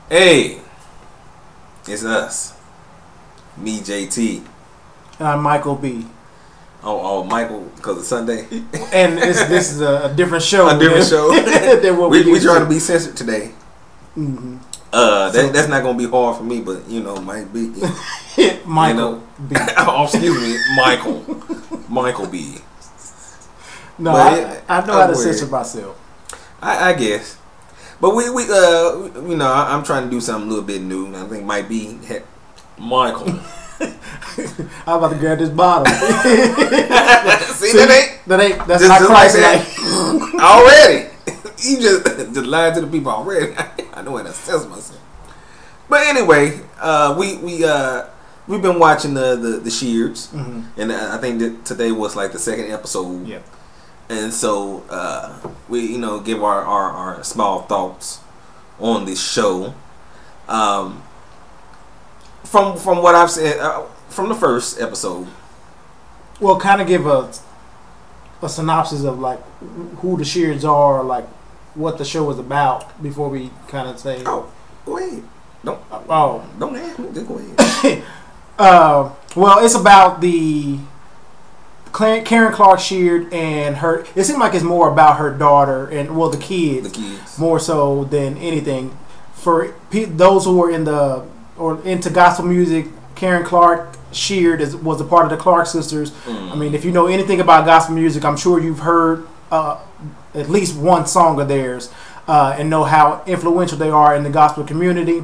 Hey, it's us. Me, JT. And I'm Michael B. Oh, Michael, because it's Sunday. And this is a different show. A different show. Than what we trying to be censored today. Mm-hmm. That's not gonna be hard for me, but might be. Michael B. Oh, excuse me, Michael B. No, I know how to censor myself. I guess, but we I'm trying to do something a little bit new. I think might be Michael. I'm about to grab this bottle. See, that's not Christ-like. Already. You just lied to the people already. I know how to sense myself. But anyway, we've been watching the Sheards, mm-hmm. and I think that today was like the second episode. Yeah. And so we give our small thoughts on this show. From what I've said from the first episode. Well, kind of give a synopsis of like who the Sheards are, like what the show is about before we kind of say. Oh, go ahead. Don't ask me. Just go ahead. Well, it's about the Karen Clark Sheard and her. It seems like it's more about her daughter and the kids. The kids more so than anything. For those who are into gospel music, Karen Clark Sheard was a part of the Clark sisters. I mean, if you know anything about gospel music, I'm sure you've heard at least one song of theirs and know how influential they are in the gospel community.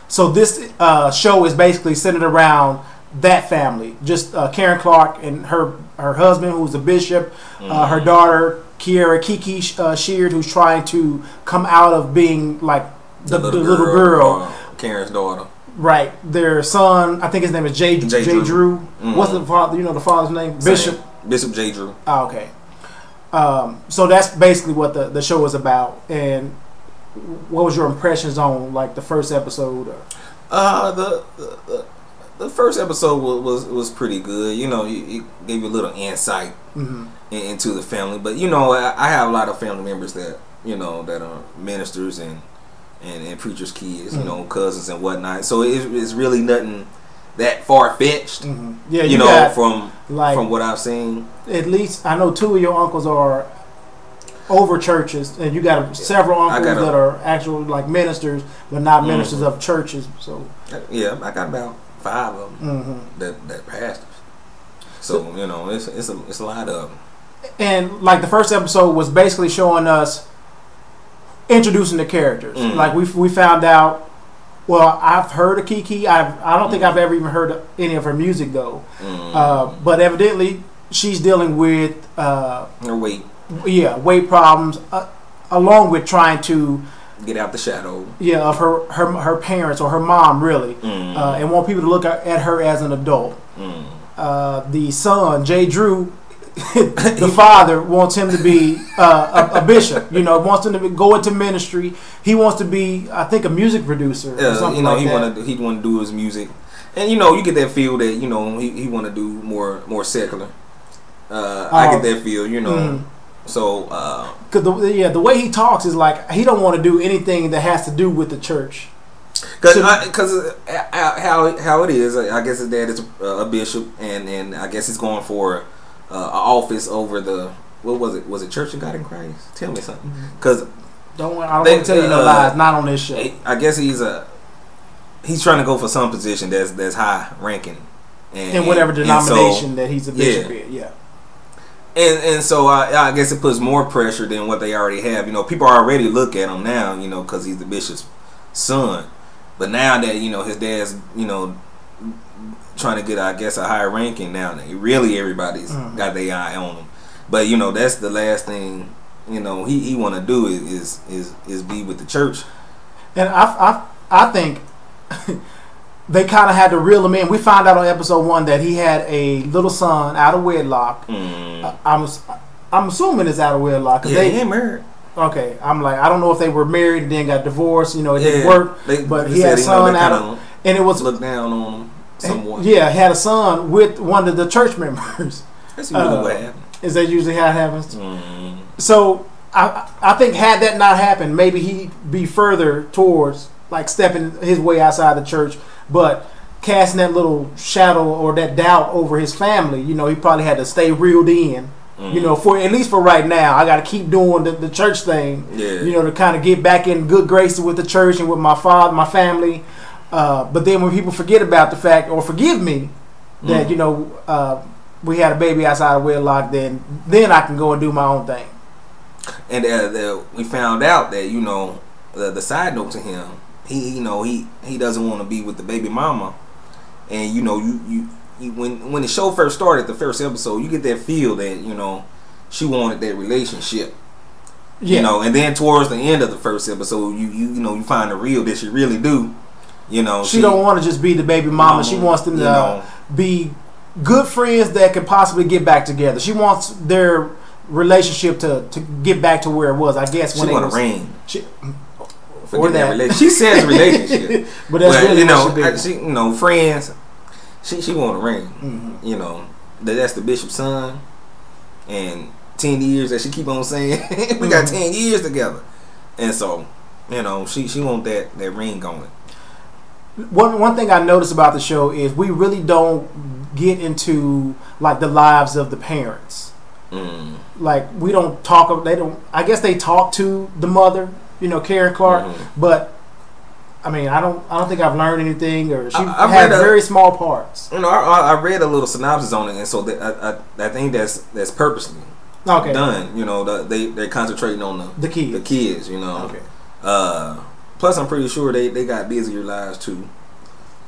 So this show is basically centered around that family, just Karen Clark and her husband, who's a bishop, her daughter Kiki Sheard, who's trying to come out of being like the little girl. Karen's daughter. Right. Their son, I think his name is J. Drew. Mm-hmm. What's the father? You know the father's name? Bishop J. Drew. Oh, okay. So that's basically what the show is about. And what was your impressions on like the first episode? The first episode was pretty good. It gave you a little insight into the family. But I have a lot of family members that that are ministers and preachers' kids, cousins and whatnot. So it's really nothing that far fetched. Mm-hmm. Yeah, from what I've seen. At least I know 2 of your uncles are over churches, and you got several uncles that are actual like ministers, but not ministers of churches. So yeah, I got about 5 of them that pastors. So it's a lot of them. And like the first episode was basically showing us. Introducing the characters, like we found out. Well, I've heard of Kiki. I don't think I've ever even heard of any of her music though. But evidently, she's dealing with her weight. Yeah, weight problems, along with trying to get out the shadow. Yeah, of her parents or her mom really, and want people to look at her as an adult. The son, J. Drew. The father wants him to be a bishop, wants him to go into ministry. He wants to be, I think, a music producer. Or something like that. He want to do his music, and you get that feel that he want to do more secular. I get that feel, So, cause the way he talks is like he don't want to do anything that has to do with the church. Because how it is, I guess his dad is a bishop, and I guess he's going for. Office over what was it? Was it Church of God in Christ? Tell me something, because I don't want to tell you no lies. Not on this show. I guess he's trying to go for some position that's high ranking, in whatever denomination that he's a bishop in. Yeah. And so I guess it puts more pressure than what they already have. People already look at him now, because he's the bishop's son. But now that his dad's trying to get, I guess, a higher ranking now. Really, everybody's got their eye on him. But that's the last thing he want to do is be with the church. And I think they kind of had to reel him in. We found out on episode 1 that he had a little son out of wedlock. I'm assuming it's out of wedlock. Yeah, they ain't married. Okay, I'm like, I don't know if they were married and then got divorced. It didn't work. But he had a son out of, and it was looked down on him. Somewhat. Yeah, had a son with one of the church members. That's usually what happens. Is that usually how it happens? So I think had that not happened, maybe he'd be further towards like stepping his way outside the church, but casting that little shadow or that doubt over his family. You know, he probably had to stay reeled in. You know, for at least for right now, I got to keep doing the church thing. Yeah. You know, to kind of get back in good graces with the church and with my father, my family. But then when people forget about the fact, or forgive me, that you know we had a baby outside of wedlock, then I can go and do my own thing. And we found out that, you know, the side note to him, he doesn't want to be with the baby mama, and you know you when the show first started, the first episode, you get that feel that, you know, she wanted that relationship. Yeah. You know, and then towards the end of the first episode, you know, you find the real that she really do. You know, she don't want to just be the baby mama. She wants them to be good friends that could possibly get back together. She wants their relationship to get back to where it was. I guess when she want a ring. Or that. She says relationship, but that's really, you know, she, you know, friends. She want a ring. You know, that's the bishop's son, and 10 years that she keep on saying. We got 10 years together, and so, you know, she want that ring going. One thing I noticed about the show is we really don't get into like the lives of the parents. Like we don't talk. They don't. I guess they talk to the mother, you know, Karen Clark, but. I mean, I don't think I've learned anything, or she had very small parts. You know, I read a little synopsis on it, and so I think that's purposely done. You know, they're concentrating on the kids. You know, plus I'm pretty sure they got busier lives too.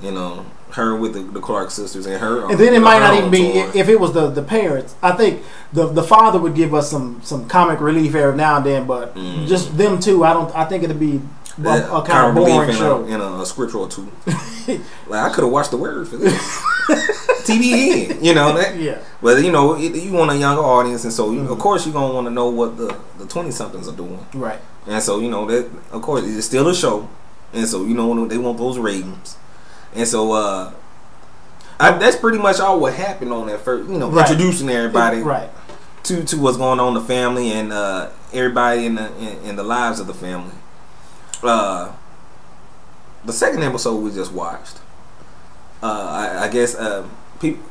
You know, her with the Clark sisters and her. And then it might not even be if it was the parents. I think the father would give us some comic relief every now and then, but just them two, I think it'd be a kind of boring show. In a scripture or two. Like I could have watched the word for this. TBN, you know that. Yeah. But you know, you want a younger audience, and so of course you're gonna want to know what the 20-somethings are doing. Right. And so you know that of course it's still a show, and so you know they want those ratings, and so that's pretty much all what happened on that first. You know, introducing everybody to what's going on in the family and everybody in the lives of the family. The second episode we just watched, I guess a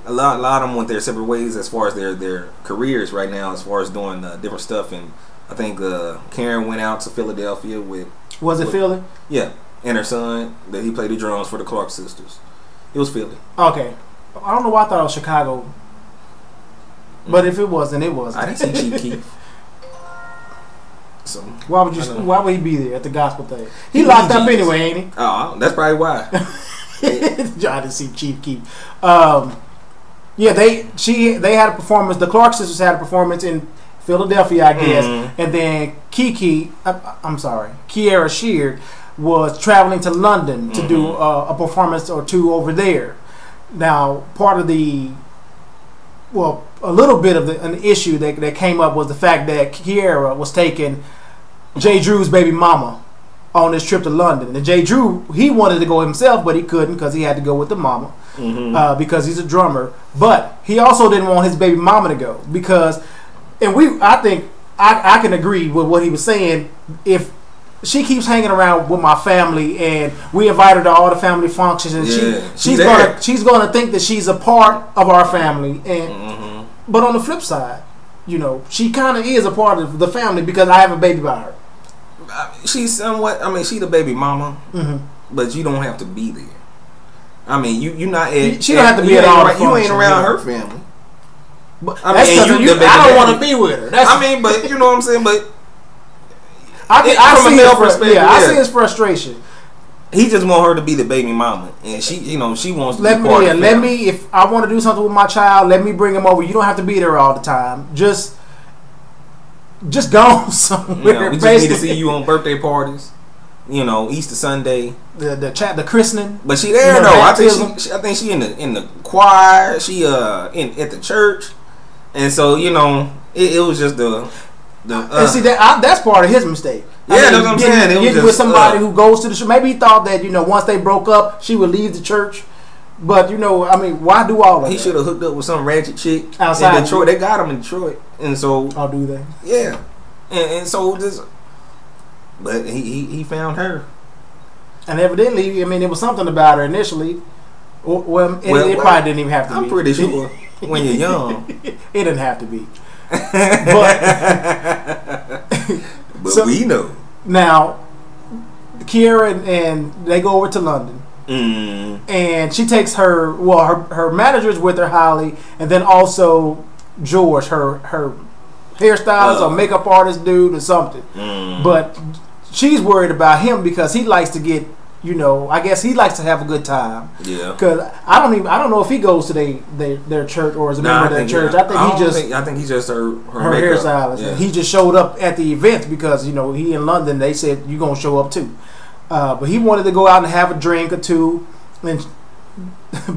lot of them went their separate ways as far as their careers right now, as far as doing different stuff. And I think Karen went out to Philadelphia with Philly? Yeah, and her son that he played the drums for the Clark sisters. It was Philly. Okay, I don't know why I thought it was Chicago, but if it wasn't, it wasn't. I didn't see Chief Keef. So why would he be there at the gospel thing? He locked up anyway, ain't he? Oh, that's probably why. I didn't see Chief Keef. Yeah, they had a performance. The Clark sisters had a performance in Philadelphia, I guess, and then Kiara Sheard was traveling to London to do a performance or two over there. Now, part of a little bit of an issue that came up was the fact that Kiara was taking Jay Drew's baby mama on this trip to London. And Jay Drew, he wanted to go himself, but he couldn't because he had to go with the mama because he's a drummer. But he also didn't want his baby mama to go because, I think I can agree with what he was saying. If she keeps hanging around with my family, and we invite her to all the family functions, and she's gonna think that she's a part of our family. And but on the flip side, you know, she kind of is a part of the family because I have a baby by her. She's somewhat. I mean, she's the baby mama, but you don't have to be there. I mean, you're not. She don't have to be at all. You ain't around her family. But I don't want to be with her. But you know what I'm saying. But I see his frustration. He just want her to be the baby mama, and she wants to be part of the family. If I want to do something with my child, let me bring him over. You don't have to be there all the time. Just go somewhere. You know, we just need to see you on birthday parties. You know, Easter Sunday, the christening. But she there though. I think she in the choir. She at the church, and so you know it was just the. And see that's part of his mistake. Yeah, that's what I'm saying. Getting with somebody who goes to the church. Maybe he thought that, you know, once they broke up, she would leave the church. But, you know, I mean, why do all of that? He should have hooked up with some ratchet chick outside in Detroit. They got him in Detroit, and so. Oh, do they? Yeah, and so just. But he found her. And evidently, I mean, it was something about her initially. Well, it probably didn't even have to be. I'm pretty sure when you're young. It didn't have to be. But, but we know. Now, Kiera and they go over to London. And she takes her manager's with her, Holly, and then also George, her hairstylist or makeup artist dude or something. But she's worried about him because he likes to get, I guess he likes to have a good time. Yeah. Because I don't know if he goes to their church or is a member of their church. I think he's just her hairstylist. Yeah. He just showed up at the event because he in London. They said you're gonna show up too. But he wanted to go out and have a drink or two. And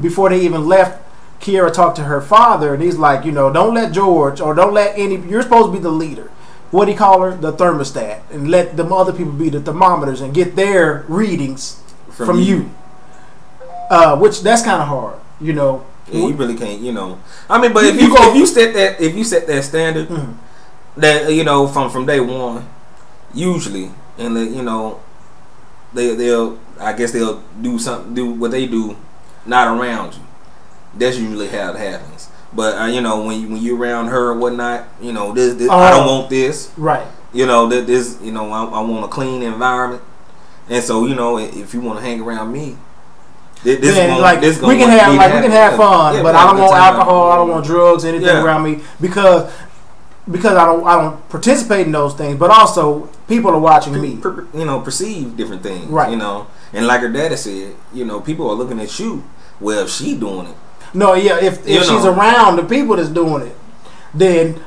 before they even left, Kiera talked to her father, and he's like, don't let George or don't let any. You're supposed to be the leader. What do you call her? The thermostat, and let them other people be the thermometers and get their readings from you. Which that's kind of hard, Yeah, you really can't, I mean, but if you set that standard, that from day one, usually, and they'll do what they do, not around you. That's usually how it happens. But when you're around her or whatnot, this I don't want this. Right. I want a clean environment. And so if you want to hang around me, we can have fun, but I don't want alcohol. I don't want drugs, anything around me because I don't participate in those things. But also people are watching me. Perceive different things. Right. And like her daddy said, people are looking at you. Well, if she doing it. No, yeah. If she's around the people that's doing it, then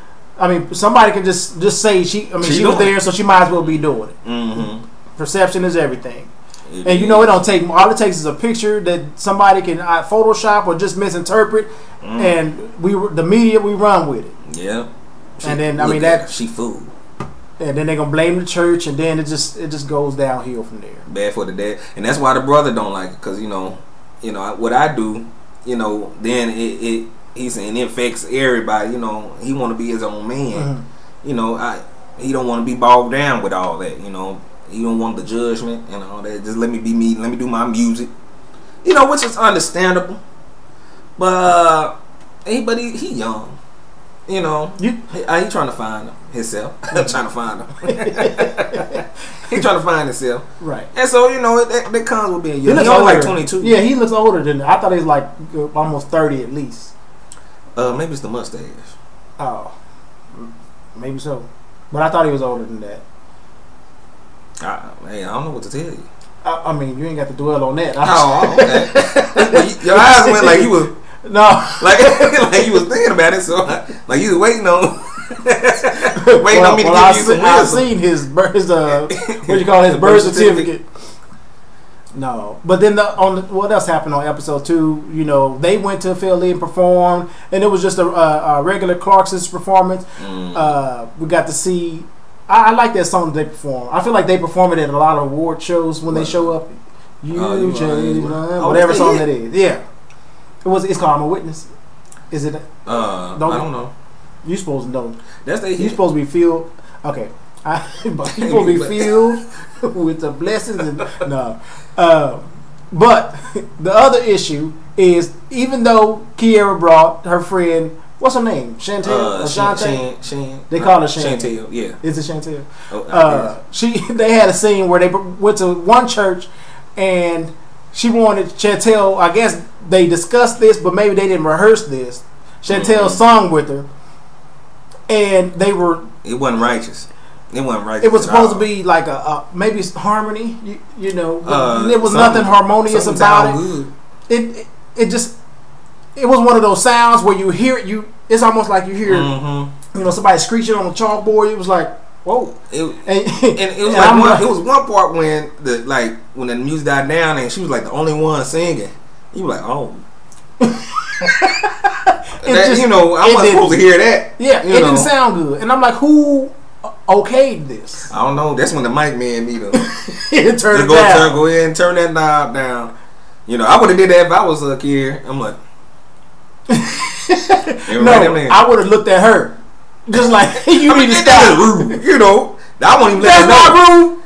somebody can just say she was there, so she might as well be doing it. Mm-hmm. Perception is everything, and it don't take. All it takes is a picture that somebody can Photoshop or just misinterpret, and the media we run with it. Yeah, and then she fooled. And then they're gonna blame the church, and then it just goes downhill from there. Bad for the dad, and that's why the brother don't like it, because what I do. Then it infects everybody. He want to be his own man. Mm-hmm. He don't want to be bogged down with all that. He don't want the judgment and all that. Just let me be me. Let me do my music. Which is understandable. But he young. He trying to find himself. I'm trying to find him. He trying to find himself. Right. And so that comes with being young. He only like 22. Yeah, he looks older than. I thought he was like almost 30 at least. Maybe it's the mustache. Oh, maybe so. But I thought he was older than that. I don't know what to tell you. I mean, you ain't got to dwell on that. Oh, okay. Your eyes went like you was. No, like you was thinking about it, so like you was waiting on me to give you some wisdom. I've seen his what you call his birth certificate. No, but then what else happened on episode 2? They went to Philly and performed, and it was just a regular Clarkson's performance. We got to see. I like that song that they perform. I feel like they perform it at a lot of award shows when they show up. Whatever song that is, yeah. It's called "I'm a Witness." Is it? I don't know. You supposed to know. You supposed to be filled. Okay, you supposed to be filled with the blessings and no. But the other issue is, even though Kiera brought her friend, what's her name? Chantel? Shan. They call her Shan. Chantel, yeah. Is it Chantel? They had a scene where they went to one church and she wanted Chantel, I guess they discussed this, but maybe they didn't rehearse this. Chantel sung with her, and they were. It wasn't righteous. It wasn't righteous. It was supposed to be like a maybe harmony, but there was nothing harmonious about it. It just was one of those sounds where you hear it. It's almost like you hear somebody screeching on a chalkboard. It was like, whoa! It was it was one part when the music died down and she was like the only one singing. You were like, oh. I wasn't supposed to hear that. Yeah, it didn't sound good, and I'm like, who okayed this? I don't know. That's when the mic man need to turn it down. Go ahead and turn that knob down. I would have did that if I was a kid. I'm like, I would have looked at her, just like you need to stop. Rude. I won't even let her know. That's not rude.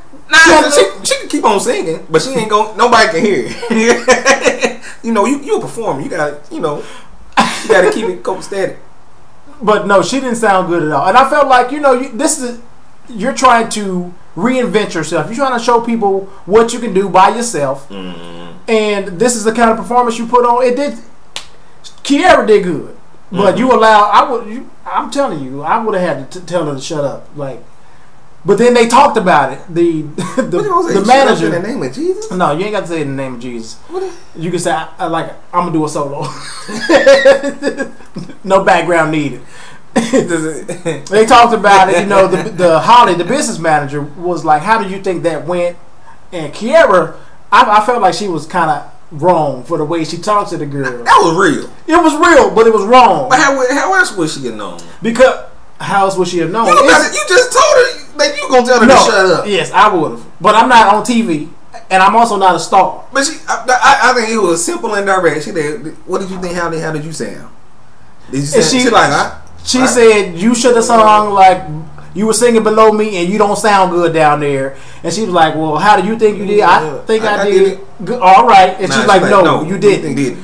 Nah, she can keep on singing, but she ain't gonna. Nobody can hear it. You know, you a performer. You gotta keep it copacetic. But no, she didn't sound good at all. And I felt like, you're trying to reinvent yourself. You're trying to show people what you can do by yourself. Mm-hmm. And this is the kind of performance you put on. Kiara did good. But mm-hmm. I'm telling you, I would have had to tell her to shut up. But then they talked about it. The manager. In the name of Jesus? No, you ain't got to say it in the name of Jesus. You can say, I'm going to do a solo. No background needed. They talked about it. The Holly, the business manager, was like, how do you think that went? And Kiara, I felt like she was kind of wrong for the way she talked to the girl. That was real. It was real, but it was wrong. But how else would she get known? Because how else would she have known? You just told her that you gonna tell her to shut up. Yes, I would have. But I'm not on TV, and I'm also not a star. But I think it was simple and direct. She said, "What did you think? How did you sound?" Did you sound? She said you should have sung like you were singing below me, and you don't sound good down there. And she was like, "Well, how do you think you did?" I think I did good. All right. And she's like, "No, you didn't."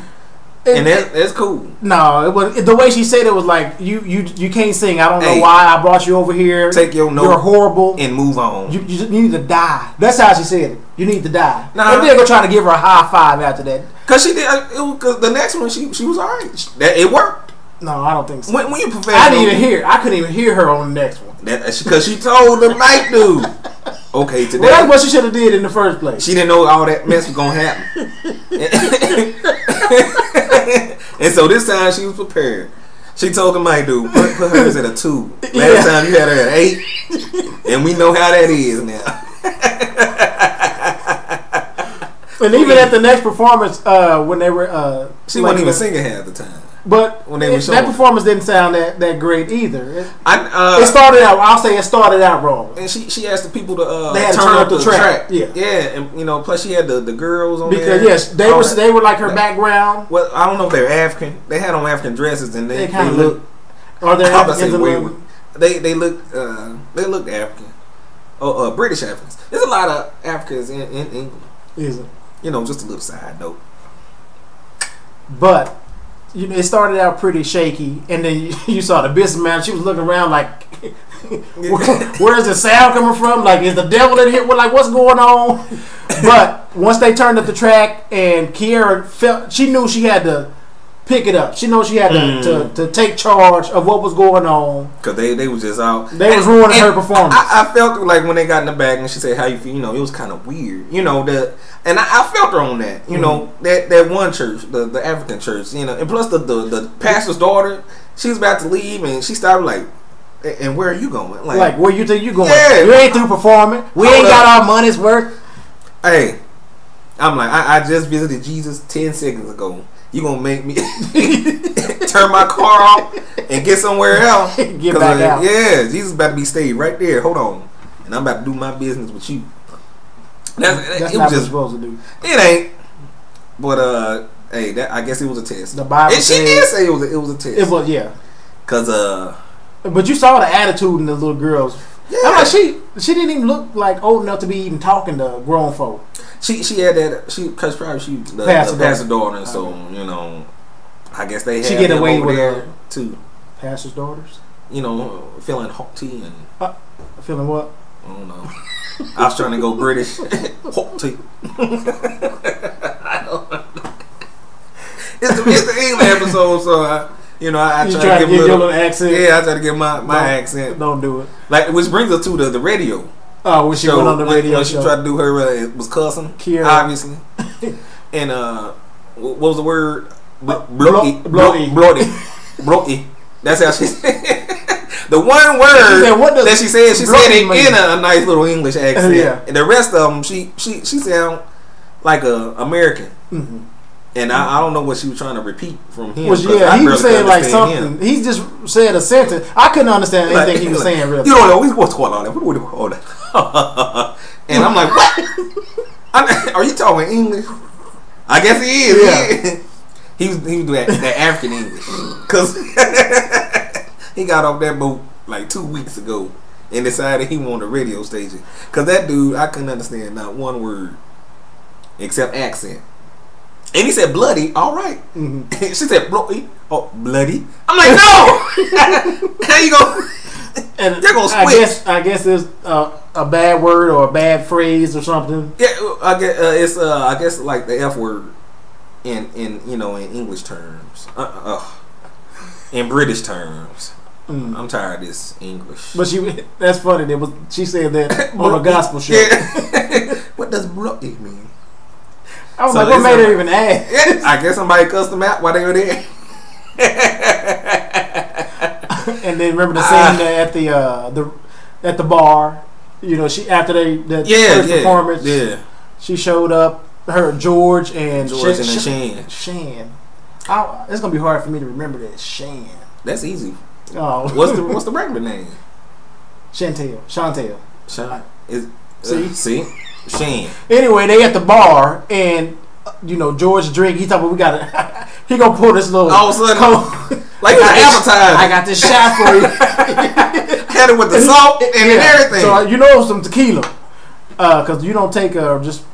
And that's cool. No, it was the way she said it was like you can't sing. I don't know why I brought you over here. Take your note. You're horrible and move on. You need to die. That's how she said it. You need to die. And then go try to give her a high five after that. Cause she did. Cause the next one she was alright. It worked. No, I don't think so. When you professional, I couldn't even hear her on the next one. Because she told the mic dude. Okay, today. Well, that's what she should have did in the first place. She didn't know all that mess was gonna happen. And so this time she was prepared. She told the mic dude, put hers at a 2. Last time you had her at 8, and we know how that is now. And even at the next performance, when they were, she wasn't even singing half the time. But when they were that performance didn't sound that great either. It started out. I'll say it started out wrong. And she asked the people to they had turn up the track. Yeah, and plus she had the girls on there. Because they were like her background. Well, I don't know if they're African. They had on African dresses and they kind of look. Are they Africans? They looked African. British Africans. There's a lot of Africans in England. Is it? Just a little side note. But it started out pretty shaky, and then you saw the businessman. She was looking around like, "Where's the sound coming from? Like, is the devil in here? What's going on?" But once they turned up the track, and Kiara she knew she had to pick it up. She knew she had to take charge of what was going on. Cause they was just out. They was ruining her performance. I felt like when they got in the back and she said, "How you feel?" It was kind of weird. And I felt her on that. That one church, the African church. And plus the pastor's daughter, she was about to leave and she started like, "And where are you going? Like where you think you going? Yeah, you ain't through performing. We ain't got our money's worth." Hey, I'm like, I just visited Jesus 10 seconds ago. You gonna make me turn my car off and get somewhere else? Get back out. Yeah, Jesus about to be stayed right there. Hold on, and I'm about to do my business with you. That's not what you're supposed to do. It ain't. But hey, I guess it was a test. The Bible and she did say it was a test. It was, yeah. Cause but you saw the attitude in the little girls. Yeah. I'm like, she didn't even look like old enough to be even talking to grown folk. She had that because probably she the pastor daughter, and so I guess they had she get away with her too. Pastor's daughters, feeling haughty and feeling what? I don't know. I was trying to go British. Haughty. I don't know. It's the English episode, so I try to give your little accent. Yeah, I try to give my accent. Don't do it. Which brings us to the radio. Oh, when she went on the radio when show. She tried to do her, it was cussing, Kiara. obviously. And what was the word? Bloody. That's how she said. The one word that she said it in a nice little English accent. Yeah. And the rest of them, she sound like a American. Mm-hmm. And I don't know what she was trying to repeat from him. He was saying like something. He just said a sentence. I couldn't understand anything he was saying. Really, you don't know what's going on there. And I'm like, what? Are you talking English? I guess he is. Yeah. He was doing that African English because he got off that boat like 2 weeks ago, and decided he wanted a radio station. Cause that dude, I couldn't understand not one word except accent. And he said bloody. All right. Mm-hmm. She said bloody. Oh, bloody. I'm like, no. How you go? And they're gonna switch. I guess it's a bad word or a bad phrase or something. Yeah, I guess it's I guess like the F word in you know in English terms, in British terms. I'm tired of this English. But that's funny. She said that on a gospel show. Yeah. What does bloody mean? I was like, what made her even ask? Yeah, I guess somebody cussed them out while they were there. And then remember the scene at the bar. You know, she after the first performance, she showed up. Her George and Shan. It's gonna be hard for me to remember that Shan. That's easy. Oh, what's the regular name? Chantel. See, Shan. Anyway, they at the bar and you know George drink. He thought, well, we got he gonna pull this little. All of a sudden, like it's advertising. I got this shot for you. Had it with the salt and everything. So you know some tequila, because you don't take just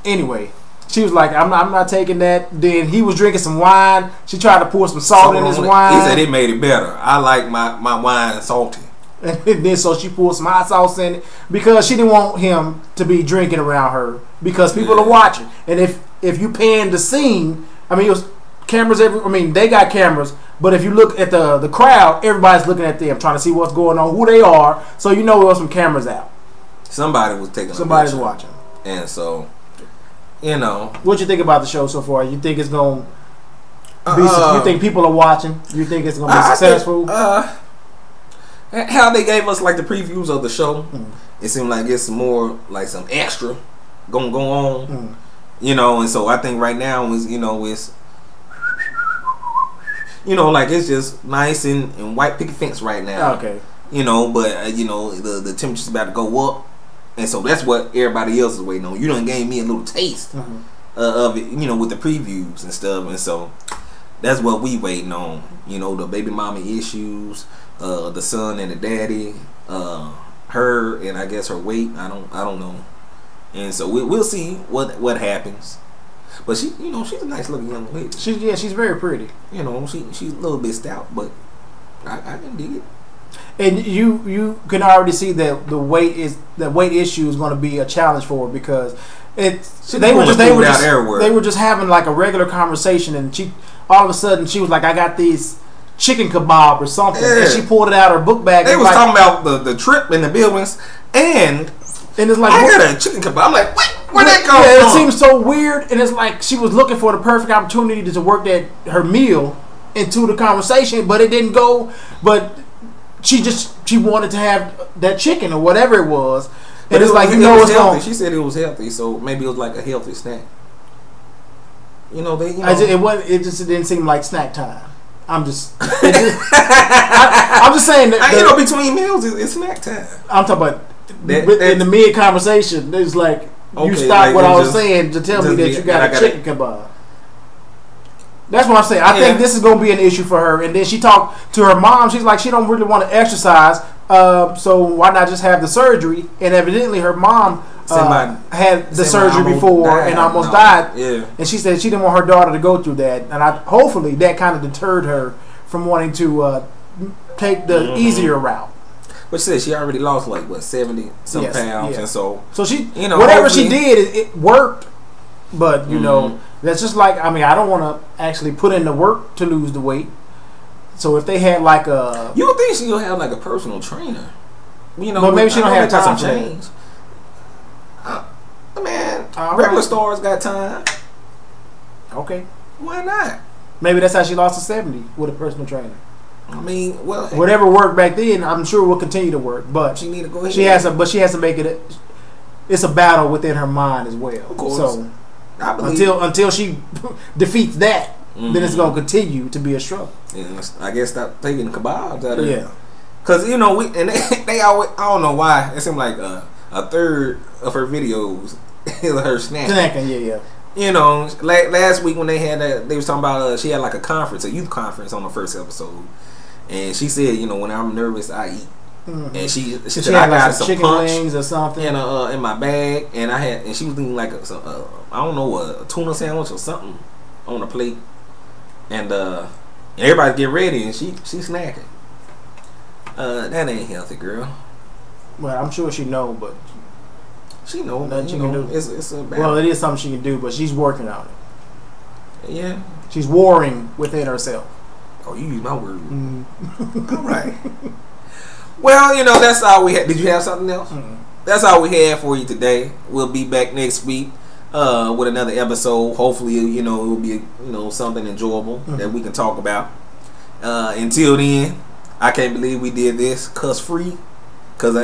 anyway. She was like, I'm not taking that. Then he was drinking some wine. She tried to pour some salt in his wine. He said it made it better. I like my wine salty. And then so she poured some hot sauce in it because she didn't want him to be drinking around her because people are watching. And if you pan the scene, I mean, it was cameras they got cameras, but if you look at the crowd, everybody's looking at them trying to see what's going on, who they are. So you know there was some cameras out. Somebody's watching. And so, you know, what you think about the show so far? You think it's going to be? You think people are watching? You think it's going to be successful? How they gave us like the previews of the show, it seemed like it's more like some extra gonna go on, you know. And so I think right now is like it's just nice and white picket fence right now. Okay. You know, but you know the temperature's about to go up, and so that's what everybody else is waiting on. You done gave me a little taste of it, you know, with the previews and stuff, and so that's what we waiting on. You know, the baby mama issues, the son and the daddy, her and I guess her weight. I don't know, and so we'll see what happens. But she, you know, she's a nice looking young lady. She's very pretty. You know, she's a little bit stout, but I can dig it. And you can already see that the weight issue is going to be a challenge for her because they were just having like a regular conversation, and she all of a sudden she was like, I got these chicken kebab or something, and she pulled it out of her book bag. They was talking about the trip and the buildings, and it's like, I got a chicken kebab. I'm like, where'd that come from? It seems so weird, and it's like she was looking for the perfect opportunity to work her meal into the conversation, but it didn't go. But she wanted to have that chicken or whatever it was, and it's like, you know, it's healthy. She said it was healthy, so maybe it was like a healthy snack. You know, it just didn't seem like snack time. I'm just saying that you know, between meals it's snack time. I'm talking about in the mid conversation. It's like you stopped what I was saying to tell me that you got a chicken kebab. That's what I'm saying. I think this is going to be an issue for her. And then she talked to her mom. She's like, she don't really want to exercise, so why not just have the surgery? And evidently her mom had the surgery before and almost died. Yeah. And she said she didn't want her daughter to go through that. And hopefully that kind of deterred her from wanting to take the easier route. But she said she already lost like 70 some pounds, and so she, you know, whatever she did, it worked. But you know, that's just like, I mean, I don't want to actually put in the work to lose the weight. So if they had like a, you would think she'll have like a personal trainer, you know, but maybe she don't have time for change. Man, regular stars got time. Okay, why not? Maybe that's how she lost to 70 with a personal trainer. I mean, well, whatever worked back then, I'm sure will continue to work. But she need to go ahead. She has to make it. It's a battle within her mind as well. Of course. So until she defeats that, then it's gonna continue to be a struggle. Yeah, I guess stop taking kebabs out of it. Yeah, because you know they always, I don't know why it seemed like a third of her videos is her snacking. Yeah. You know, last week when they was talking about she had like a youth conference on the first episode, and she said, you know, when I'm nervous I eat. And she She said, had I got like some some chicken punch wings or something. in my bag, and she was eating like I don't know, a tuna sandwich or something on a plate, and everybody get ready, and she snacking. That ain't healthy, girl. Well, I'm sure she know, but she know nothing she can do. It's a well, it is something she can do, but she's working on it. Yeah, she's warring within herself. Oh, you use my word. All right. Well, that's all we had. Did you have something else? That's all we had for you today. We'll be back next week with another episode. Hopefully, it will be something enjoyable that we can talk about. Until then, I can't believe we did this cuss free, because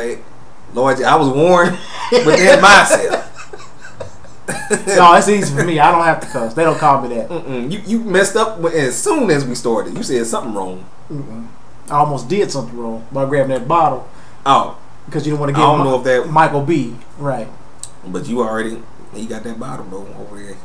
Lord, I was warned within myself. No, it's easy for me. I don't have to cuss. They don't call me that. You messed up as soon as we started. You said something wrong. I almost did something wrong by grabbing that bottle. Oh, because you didn't want to get. I don't know if that Michael B. Right. But he got that bottle though over there.